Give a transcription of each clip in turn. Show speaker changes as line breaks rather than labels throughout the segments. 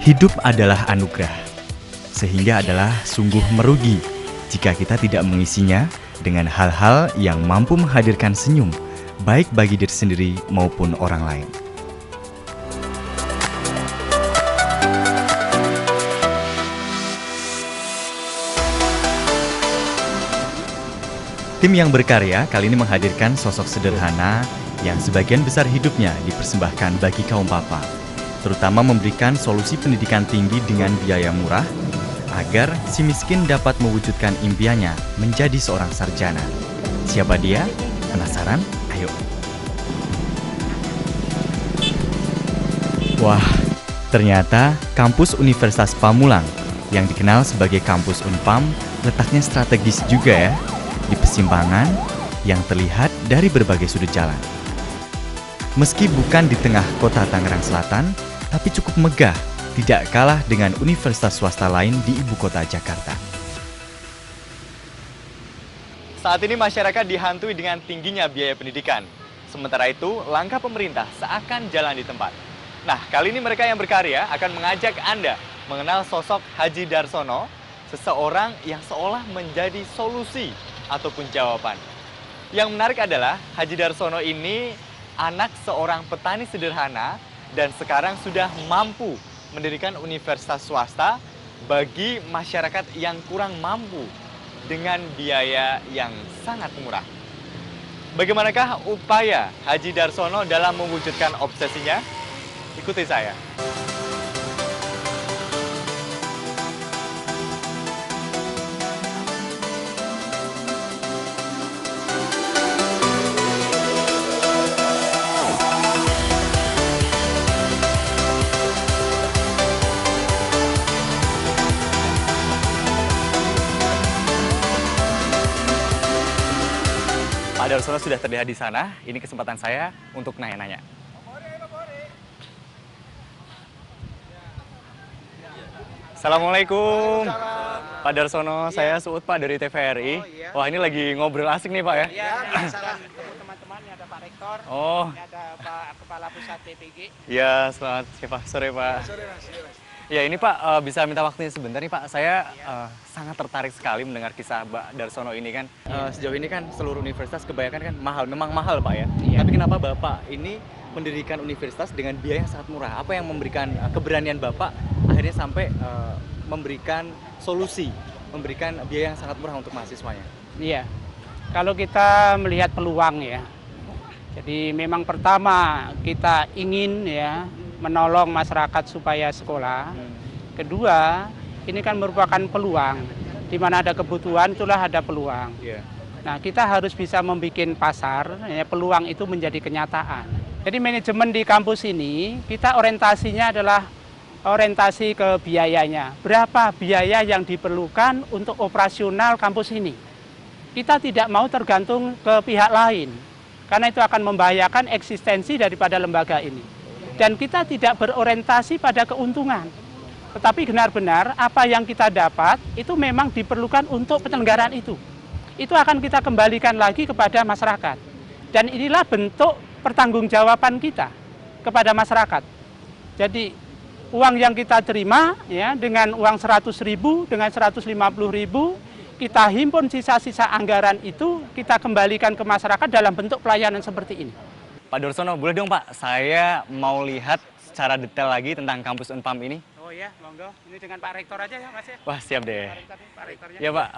Hidup adalah anugerah, sehingga adalah sungguh merugi jika kita tidak mengisinya dengan hal-hal yang mampu menghadirkan senyum, baik bagi diri sendiri maupun orang lain. Tim yang berkarya kali ini menghadirkan sosok sederhana yang sebagian besar hidupnya dipersembahkan bagi kaum papa, terutama memberikan solusi pendidikan tinggi dengan biaya murah agar si miskin dapat mewujudkan impiannya menjadi seorang sarjana. Siapa dia? Penasaran? Ayo. Wah, ternyata kampus Universitas Pamulang yang dikenal sebagai kampus Unpam letaknya strategis juga ya, di persimpangan yang terlihat dari berbagai sudut jalan. Meski bukan di tengah kota Tangerang Selatan, tapi cukup megah, tidak kalah dengan universitas swasta lain di ibu kota Jakarta. Saat ini masyarakat dihantui dengan tingginya biaya pendidikan. Sementara itu, langkah pemerintah seakan jalan di tempat. Nah, kali ini mereka yang berkarya akan mengajak Anda mengenal sosok Haji Darsono, seseorang yang seolah menjadi solusi ataupun jawaban. Yang menarik adalah Haji Darsono ini anak seorang petani sederhana dan sekarang sudah mampu mendirikan universitas swasta bagi masyarakat yang kurang mampu dengan biaya yang sangat murah. Bagaimanakah upaya Haji Darsono dalam mewujudkan obsesinya? Ikuti saya. Pak Darsono sudah terlihat di sana. Ini kesempatan saya untuk nanya-nanya. Assalamualaikum. Pak Darsono, saya Suud Pak dari TVRI. Wah, ini lagi ngobrol asik nih Pak ya.
Iya, biasa ketemu teman-teman, ada Pak Rektor, ini ada Pak Kepala Pusat PPG.
Iya, selamat sore Pak.
Sore Mas.
Ya, ini Pak bisa minta waktunya sebentar nih Pak. Saya sangat tertarik sekali mendengar kisah Pak Darsono ini kan. Sejauh ini kan seluruh universitas kebanyakan kan mahal, memang mahal Pak ya.
Iya.
Tapi kenapa Bapak ini mendirikan universitas dengan biaya yang sangat murah? Apa yang memberikan keberanian Bapak akhirnya sampai memberikan solusi, memberikan biaya yang sangat murah untuk mahasiswanya?
Iya, kalau kita melihat peluang ya, jadi memang pertama kita ingin ya menolong masyarakat supaya sekolah. Kedua, ini kan merupakan peluang. Di mana ada kebutuhan, itulah ada peluang.
Yeah.
Nah, kita harus bisa membuat pasar, ya, peluang itu menjadi kenyataan. Jadi manajemen di kampus ini, kita orientasinya adalah orientasi ke biayanya. Berapa biaya yang diperlukan untuk operasional kampus ini? Kita tidak mau tergantung ke pihak lain, karena itu akan membahayakan eksistensi daripada lembaga ini. Dan kita tidak berorientasi pada keuntungan, tetapi benar-benar apa yang kita dapat itu memang diperlukan untuk penyelenggaraan itu. Itu akan kita kembalikan lagi kepada masyarakat. Dan inilah bentuk pertanggungjawaban kita kepada masyarakat. Jadi uang yang kita terima ya dengan uang 100.000, dengan 150.000, kita himpun sisa-sisa anggaran itu, kita kembalikan ke masyarakat dalam bentuk pelayanan seperti ini.
Pak Darsono, boleh dong Pak, saya mau lihat secara detail lagi tentang kampus Unpam ini.
Oh ya, monggo. Ini dengan Pak Rektor aja ya Mas ya?
Wah, siap deh.
Pak Rektornya.
Ya Pak.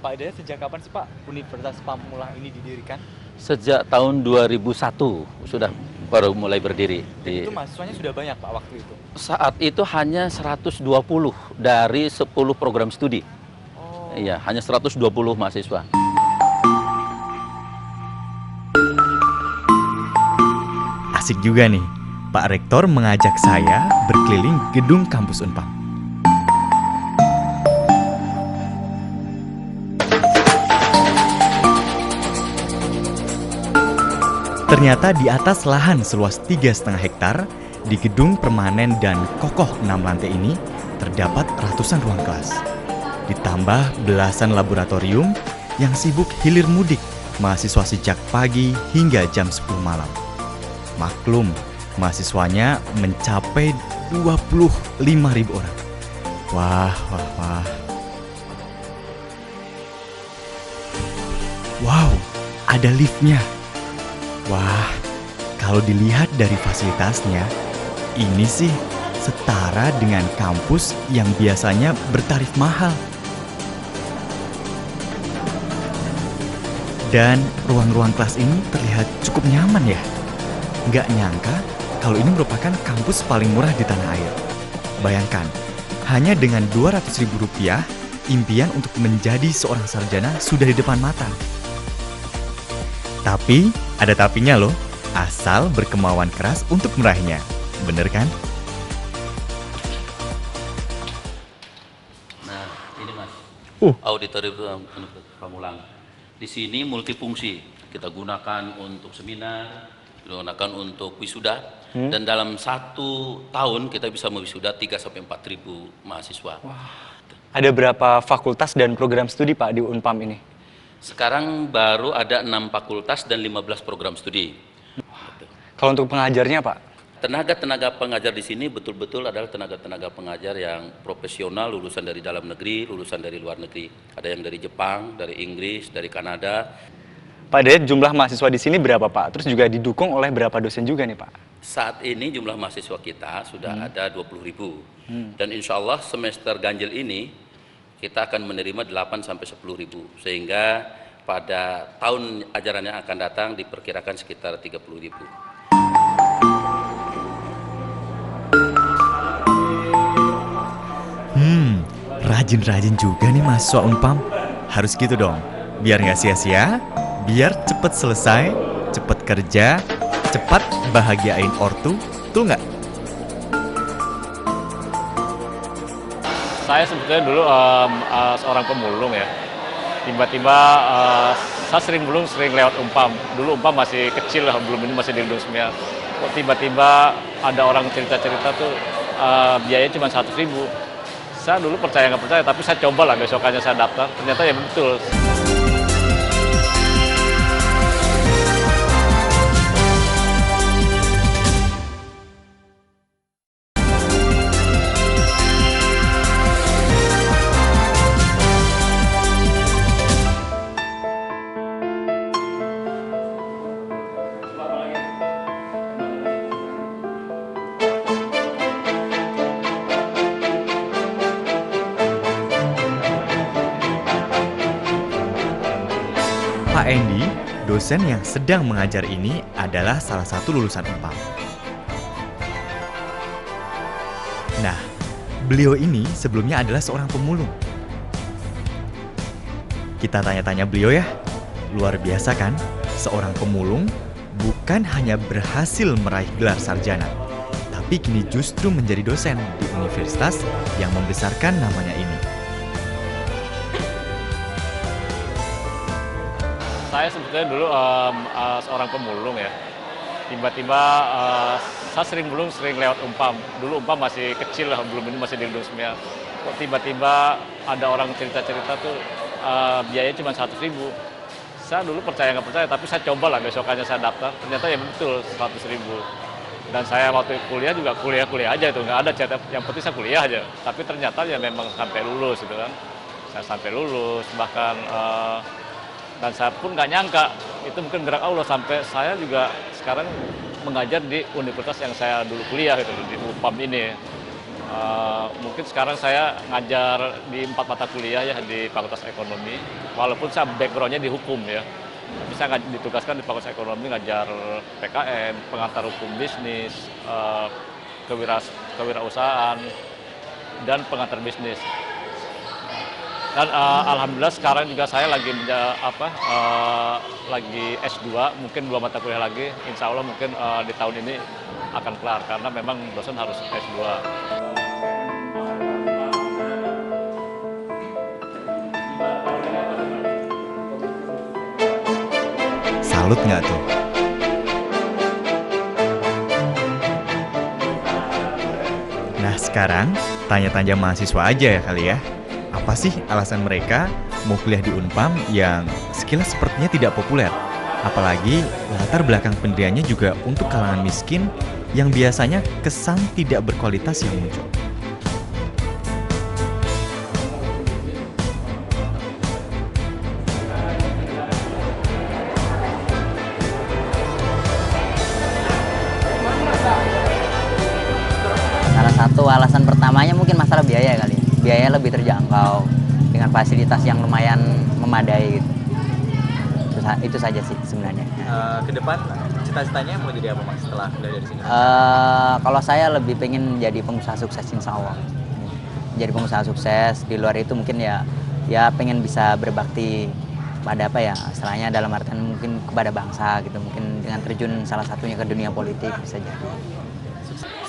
Pak, dari sejak kapan sih Pak Universitas Pamulang ini didirikan?
Sejak tahun 2001 sudah baru mulai berdiri.
Itu mahasiswanya sudah banyak Pak waktu itu?
Saat itu hanya 120 dari 10 program studi.
Oh.
Iya, hanya 120 mahasiswa.
Asik juga nih, Pak Rektor mengajak saya berkeliling gedung kampus Unpam. Ternyata di atas lahan seluas 3,5 hektar, di gedung permanen dan kokoh 6 lantai ini, terdapat ratusan ruang kelas. Ditambah belasan laboratorium yang sibuk hilir mudik mahasiswa sejak pagi hingga jam 10 malam. Maklum, Mahasiswanya mencapai 25.000 orang. Wah, wah, wah. Wow, ada liftnya. Wah, kalau dilihat dari fasilitasnya, ini sih setara dengan kampus yang biasanya bertarif mahal. Dan ruang-ruang kelas ini terlihat cukup nyaman ya. Nggak nyangka kalau ini merupakan kampus paling murah di tanah air. Bayangkan, hanya dengan Rp200.000, impian untuk menjadi seorang sarjana sudah di depan mata. Tapi, ada tapinya loh, asal berkemauan keras untuk meraihnya. Bener kan?
Nah, ini Mas, auditorium Pamulang. Di sini multifungsi, kita gunakan untuk seminar, digunakan untuk wisuda, dan dalam 1 tahun kita bisa mewisuda 3-4 ribu mahasiswa.
Wah. Ada berapa fakultas dan program studi Pak di Unpam ini?
Sekarang baru ada 6 fakultas dan 15 program studi.
Kalau untuk pengajarnya Pak?
Tenaga-tenaga pengajar di sini betul-betul adalah tenaga-tenaga pengajar yang profesional, lulusan dari dalam negeri, lulusan dari luar negeri. Ada yang dari Jepang, dari Inggris, dari Kanada.
Pak Dayat, jumlah mahasiswa di sini berapa Pak? Terus juga didukung oleh berapa dosen juga nih Pak?
Saat ini jumlah mahasiswa kita sudah ada 20.000. Dan insya Allah semester ganjil ini kita akan menerima 8-10.000. Sehingga pada tahun ajaran yang akan datang diperkirakan sekitar 30.000.
Rajin-rajin juga nih mahasiswa Unpam. Harus gitu dong, biar nggak sia-sia, biar cepet selesai, cepet kerja, cepat bahagiain ortu, betul nggak?
Saya sebetulnya dulu seorang pemulung ya. Tiba-tiba saya sering lewat Unpam. Dulu Unpam masih kecil lah, belum ini masih di Indonesia. Kok tiba-tiba ada orang cerita-cerita tuh biayanya cuma 100.000. Saya dulu percaya nggak percaya, tapi saya coba lah besokannya saya daftar. Ternyata ya betul.
Pak Endi, dosen yang sedang mengajar ini adalah salah satu lulusan Unpam. Nah, beliau ini sebelumnya adalah seorang pemulung. Kita tanya-tanya beliau ya. Luar biasa kan? Seorang pemulung bukan hanya berhasil meraih gelar sarjana, tapi kini justru menjadi dosen di universitas yang membesarkan namanya ini.
Saya sebetulnya dulu seorang pemulung ya. Tiba-tiba saya sering lewat Unpam. Dulu Unpam masih kecil lah, belum ini masih di Indonesia. Kok tiba-tiba ada orang cerita-cerita tuh biayanya cuma 100.000. Saya dulu percaya nggak percaya, tapi saya coba lah besokannya saya daftar. Ternyata ya betul 100.000. Dan saya waktu kuliah juga kuliah aja itu, nggak ada cerita. Yang penting saya kuliah aja. Tapi ternyata ya memang sampai lulus gitu kan. Saya sampai lulus, bahkan dan saya pun nggak nyangka itu mungkin gerak Allah sampai saya juga sekarang mengajar di universitas yang saya dulu kuliah gitu, di Unpam ini. Mungkin sekarang saya ngajar di 4 mata kuliah ya di Fakultas Ekonomi, walaupun saya backgroundnya di hukum ya. Tapi saya ditugaskan di Fakultas Ekonomi ngajar PKN, pengantar hukum bisnis, kewirausahaan, dan pengantar bisnis. Dan alhamdulillah sekarang juga saya lagi lagi S2, mungkin 2 mata kuliah lagi, insya Allah mungkin di tahun ini akan kelar, karena memang dosen harus S2.
Salut nggak tuh? Nah sekarang, tanya-tanya mahasiswa aja ya kali ya. Apa sih alasan mereka mau kuliah di Unpam yang sekilas sepertinya tidak populer? Apalagi latar belakang pendiriannya juga untuk kalangan miskin yang biasanya kesan tidak berkualitas yang muncul.
Salah satu alasan pertamanya mungkin masalah biaya kali. Biaya lebih terjangkau dengan fasilitas yang lumayan memadai gitu. Itu saja sih sebenarnya.
Ke depan cita-citanya mau jadi apa Mas setelah dari sini?
Kalau saya lebih pengen jadi pengusaha sukses insya Allah. Jadi pengusaha sukses, di luar itu mungkin ya pengen bisa berbakti pada apa ya, istilahnya dalam artian mungkin kepada bangsa gitu, mungkin dengan terjun salah satunya ke dunia politik bisa jadi.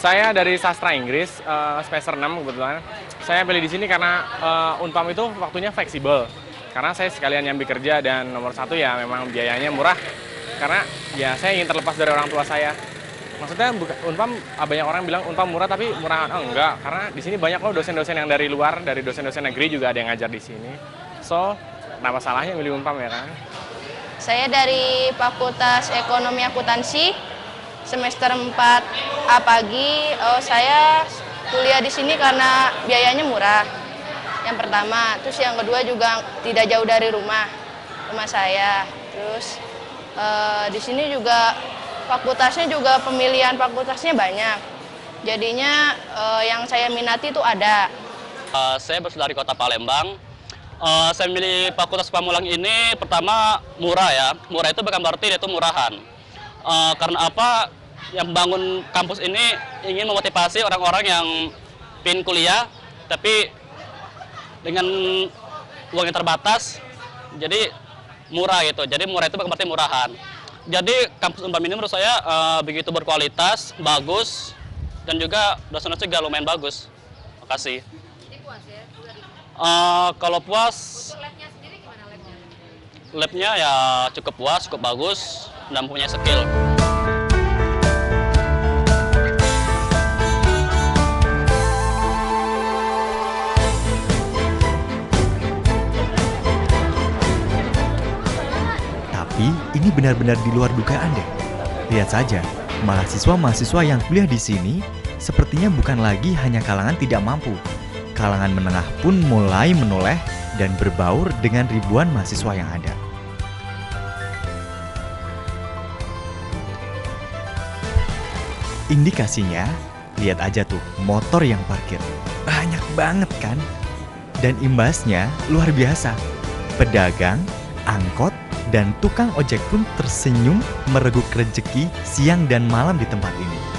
Saya dari sastra Inggris, semester 6 kebetulan. Saya pilih di sini karena Unpam itu waktunya fleksibel. Karena saya sekalian nyambi kerja dan nomor satu ya memang biayanya murah. Karena ya saya ingin terlepas dari orang tua saya. Maksudnya Unpam, banyak orang bilang Unpam murah tapi murah enggak. Karena di sini banyak loh dosen-dosen yang dari luar, dari dosen-dosen negeri juga ada yang ngajar di sini. So, kenapa salahnya milih Unpam ya kan?
Saya dari Fakultas Ekonomi Akuntansi, semester 4A pagi. Saya kuliah di sini karena biayanya murah. Yang pertama, terus yang kedua juga tidak jauh dari rumah saya. Terus di sini juga fakultasnya juga pemilihan fakultasnya banyak. Jadinya yang saya minati itu ada.
Saya berasal dari Kota Palembang. Saya memilih Fakultas Pamulang ini pertama murah ya. Murah itu bukan berarti dia itu murahan. Karena apa? Yang bangun kampus ini ingin memotivasi orang-orang yang ingin kuliah, tapi dengan uang yang terbatas, jadi murah gitu. Jadi murah itu bukan berarti murahan. Jadi kampus Unpam ini menurut saya begitu berkualitas, bagus, dan juga dosen-dosen juga lumayan bagus. Makasih.
Jadi puas ya?
Kalau puas,
Untuk labnya sendiri gimana labnya?
labnya ya cukup puas, cukup bagus, dan punya skill.
Tapi ini benar-benar di luar dugaan deh. Lihat saja, mahasiswa-mahasiswa yang kuliah di sini sepertinya bukan lagi hanya kalangan tidak mampu. Kalangan menengah pun mulai menoleh dan berbaur dengan ribuan mahasiswa yang ada. Indikasinya, lihat aja tuh motor yang parkir. Banyak banget kan? Dan imbasnya luar biasa. Pedagang, angkot, dan tukang ojek pun tersenyum mereguk rezeki siang dan malam di tempat ini.